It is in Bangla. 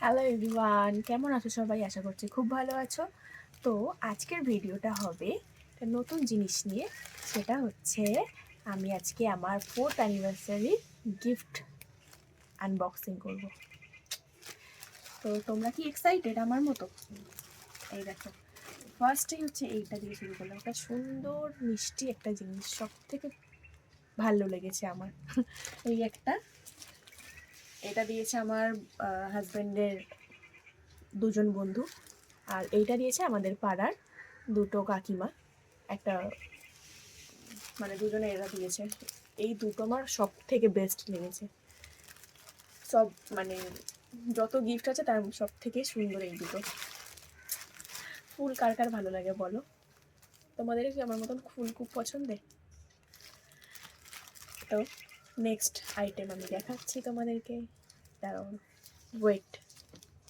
হ্যালো এভরিওয়ান, কেমন আছো সবাই? আশা করছি খুব ভালো আছো। তো আজকের ভিডিওটা হবে একটা নতুন জিনিস নিয়ে। সেটা হচ্ছে আমি আজকে আমার 4th অ্যানিভার্সারি গিফট আনবক্সিং করব। তো তোমরা কি এক্সাইটেড আমার মতো? এই দেখো, ফার্স্টেই হচ্ছে এইটা দিয়ে শুরু করলাম। একটা সুন্দর মিষ্টি একটা জিনিস, সব থেকে ভালো লেগেছে আমার। এই একটা, এটা দিয়েছে আমার হাজব্যান্ডের দুজন বন্ধু, আর এইটা দিয়েছে আমাদের পাড়ার দুটো কাকিমা। একটা মানে দুজনে এরা দিয়েছে। এই দুটো আমার সব থেকে বেস্ট লেগেছে। সব মানে যত গিফট আছে তার সব থেকে সুন্দর এই দুটো। ফুল কার কার ভালো লাগে বলো? তোমাদের কি আমার মতন ফুল খুব পছন্দের? তো নেক্সট আইটেম আমি দেখাচ্ছি তোমাদেরকে, দাঁড়াও, ওয়েট।